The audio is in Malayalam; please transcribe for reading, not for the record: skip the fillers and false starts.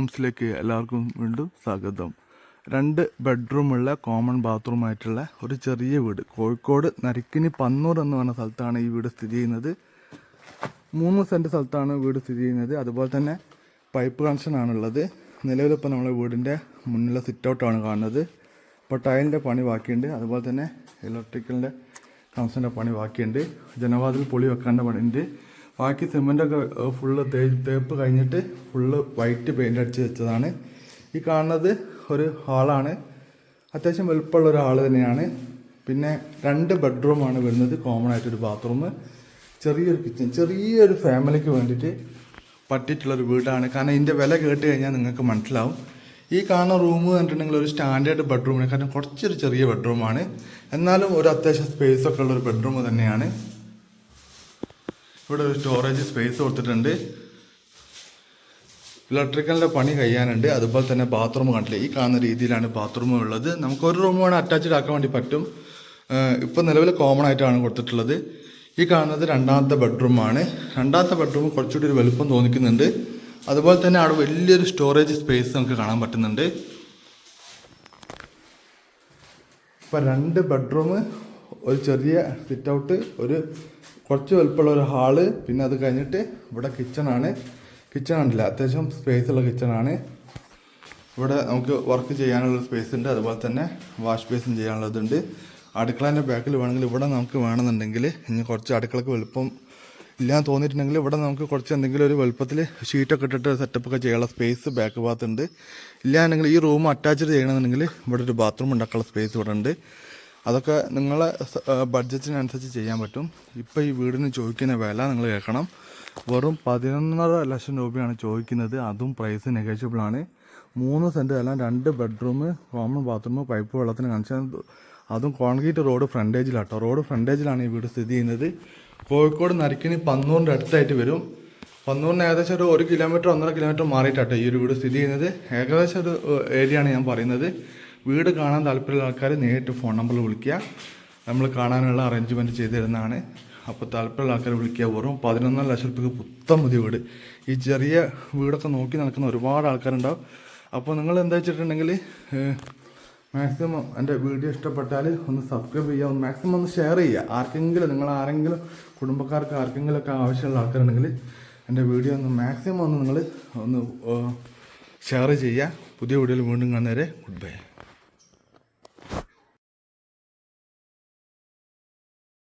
ഹോംസിലേക്ക് എല്ലാവർക്കും വീണ്ടും സ്വാഗതം. 2 ബെഡ്റൂമുള്ള കോമൺ ബാത്റൂമായിട്ടുള്ള ഒരു ചെറിയ വീട് കോഴിക്കോട് നരിക്കിനി പന്നൂർ എന്ന് പറഞ്ഞ സ്ഥലത്താണ് ഈ വീട് സ്ഥിതി ചെയ്യുന്നത്. 3 സെൻറ്റ് സ്ഥലത്താണ് വീട് സ്ഥിതി ചെയ്യുന്നത്. അതുപോലെ തന്നെ പൈപ്പ് കണക്ഷൻ ആണുള്ളത്. നിലവിലിപ്പോൾ നമ്മളെ വീടിൻ്റെ മുന്നിലെ സിറ്റ് ഔട്ടാണ് കാണുന്നത്. ഇപ്പോൾ ടൈലിൻ്റെ പണി ബാക്കിയുണ്ട്. അതുപോലെ തന്നെ ഇലക്ട്രിക്കലിൻ്റെ കണക്ഷൻ്റെ പണി ബാക്കിയുണ്ട്. ജനവാതിൽ പൊളി വെക്കേണ്ട പണിയുണ്ട്. ബാക്കി സിമെൻ്റൊക്കെ ഫുള്ള് തേപ്പ് കഴിഞ്ഞിട്ട് ഫുള്ള് വൈറ്റ് പെയിൻ്റ് അടിച്ച് വെച്ചതാണ്. ഈ കാണുന്നത് ഒരു ഹാളാണ്. അത്യാവശ്യം വലുപ്പമുള്ള ഒരു ഹാള് തന്നെയാണ്. പിന്നെ 2 ബെഡ്റൂമാണ് വരുന്നത്. കോമൺ ആയിട്ടൊരു ബാത്റൂം, ചെറിയൊരു കിച്ചൺ, ചെറിയൊരു ഫാമിലിക്ക് വേണ്ടിയിട്ട് പറ്റിയിട്ടുള്ളൊരു വീടാണ്. കാരണം ഇതിൻ്റെ വില കേട്ട് കഴിഞ്ഞാൽ നിങ്ങൾക്ക് മനസ്സിലാവും. ഈ കാണുന്ന റൂം കണ്ടിട്ടുണ്ടെങ്കിൽ ഒരു സ്റ്റാൻഡേർഡ് ബെഡ്റൂമിനെ കാരണം കുറച്ചൊരു ചെറിയ ബെഡ്റൂമാണ്. എന്നാലും ഒരു അത്യാവശ്യം സ്പേസൊക്കെ ഉള്ളൊരു ബെഡ്റൂം തന്നെയാണ്. ഇവിടെ ഒരു സ്റ്റോറേജ് സ്പേസ് കൊടുത്തിട്ടുണ്ട്. ഇലക്ട്രിക്കലിൻ്റെ പണി കഴിയാനുണ്ട്. അതുപോലെ തന്നെ ബാത്റൂം കണ്ടില്ലേ, ഈ കാണുന്ന രീതിയിലാണ് ബാത്റൂം ഉള്ളത്. നമുക്ക് ഒരു റൂം വേണം അറ്റാച്ച്ഡ് ആക്കാൻ വേണ്ടി പറ്റും. ഇപ്പോൾ നിലവിൽ കോമൺ ആയിട്ടാണ് കൊടുത്തിട്ടുള്ളത്. ഈ കാണുന്നത് 2ാമത്തെ ബെഡ്റൂമാണ്. 2ാമത്തെ ബെഡ്റൂം കുറച്ചുകൂടി ഒരു വലുപ്പം തോന്നിക്കുന്നുണ്ട്. അതുപോലെ തന്നെ അവിടെ വലിയൊരു സ്റ്റോറേജ് സ്പേസ് നമുക്ക് കാണാൻ പറ്റുന്നുണ്ട്. ഇപ്പോൾ 2 ബെഡ്റൂം, ഒരു ചെറിയ സിറ്റ് ഔട്ട്, ഒരു കുറച്ച് വലുപ്പമുള്ള ഒരു ഹാള്, പിന്നെ അത് കഴിഞ്ഞിട്ട് ഇവിടെ കിച്ചണാണ്. കിച്ചൺ ഉണ്ടല്ല, അത്യാവശ്യം സ്പേസുള്ള കിച്ചണാണ്. ഇവിടെ നമുക്ക് വർക്ക് ചെയ്യാനുള്ള സ്പേസ് ഉണ്ട്. അതുപോലെ തന്നെ വാഷ് ബേസിൻ ചെയ്യാനുള്ളതുണ്ട്. അടുക്കളേൻ്റെ ബാക്കിൽ വേണമെങ്കിൽ ഇവിടെ നമുക്ക് വേണമെന്നുണ്ടെങ്കിൽ ഇനി കുറച്ച് അടുക്കളക്ക് വലുപ്പം ഇല്ലാന്ന് തോന്നിയിട്ടുണ്ടെങ്കിൽ ഇവിടെ നമുക്ക് കുറച്ച് എന്തെങ്കിലും ഒരു വലുപ്പത്തിൽ ഷീറ്റൊക്കെ ഇട്ടിട്ട് സെറ്റപ്പൊക്കെ ചെയ്യാനുള്ള സ്പേസ് ബാക്ക് ഭാഗത്തുണ്ട്. ഇല്ലാന്നുണ്ടെങ്കിൽ ഈ റൂം അറ്റാച്ച്ഡ് ചെയ്യണമെന്നുണ്ടെങ്കിൽ ഇവിടെ ഒരു ബാത്റൂം ഉണ്ടാക്കാനുള്ള സ്പേസ് ഇവിടെ ഉണ്ട്. അതൊക്കെ നിങ്ങളെ ബഡ്ജറ്റിനനുസരിച്ച് ചെയ്യാൻ പറ്റും. ഇപ്പോൾ ഈ വീടിന് ചോദിക്കുന്ന വില നിങ്ങൾ കേൾക്കണം. വെറും 11.5 ലക്ഷം രൂപയാണ് ചോദിക്കുന്നത്. അതും പ്രൈസ് നെഗോഷ്യബിളാണ്. 3 സെൻറ്റ് എല്ലാം 2 ബെഡ്റൂം, കോമൺ ബാത്റൂം, പൈപ്പ് വെള്ളത്തിന് കണക്ഷൻ, അതും കോൺക്രീറ്റ് റോഡ് ഫ്രണ്ടേജിലാട്ടോ. റോഡ് ഫ്രണ്ടേജിലാണ് ഈ വീട് സ്ഥിതി ചെയ്യുന്നത്. കോഴിക്കോട് നരിക്കിനി പന്നൂറിൻ്റെ അടുത്തായിട്ട് വരും. പന്നൂറിന് ഏകദേശം ഒരു 1 കിലോമീറ്റർ 1.5 കിലോമീറ്റർ മാറിയിട്ടാട്ടോ ഈ ഒരു വീട് സ്ഥിതി ചെയ്യുന്നത്. ഏകദേശം ഒരു ഏരിയയാണ് ഞാൻ പറയുന്നത്. വീട് കാണാൻ താല്പര്യമുള്ള ആൾക്കാർ നേരിട്ട് ഫോൺ നമ്പറിൽ വിളിക്കുക. നമ്മൾ കാണാനുള്ള അറേഞ്ച്മെൻറ്റ് ചെയ്ത് തരുന്നതാണ്. അപ്പോൾ താല്പര്യമുള്ള ആൾക്കാർ വിളിക്കുക. വെറും 11 ലക്ഷം രൂപയ്ക്ക് പുത്തം മതി വീട്. ഈ ചെറിയ വീടൊക്കെ നോക്കി നടക്കുന്ന ഒരുപാട് ആൾക്കാരുണ്ടാവും. അപ്പോൾ നിങ്ങൾ എന്താ വെച്ചിട്ടുണ്ടെങ്കിൽ മാക്സിമം എൻ്റെ വീഡിയോ ഇഷ്ടപ്പെട്ടാൽ ഒന്ന് സബ്സ്ക്രൈബ് ചെയ്യുക, മാക്സിമം ഒന്ന് ഷെയർ ചെയ്യുക. ആർക്കെങ്കിലും ആരെങ്കിലും കുടുംബക്കാർക്ക് ആർക്കെങ്കിലുമൊക്കെ ആവശ്യമുള്ള ആൾക്കാരുണ്ടെങ്കിൽ എൻ്റെ വീഡിയോ ഒന്ന് മാക്സിമം ഒന്ന് നിങ്ങൾ ഒന്ന് ഷെയർ ചെയ്യുക. പുതിയ വീഡിയോയിൽ വീണ്ടും കാണുന്നവരെ ഗുഡ് ബൈ.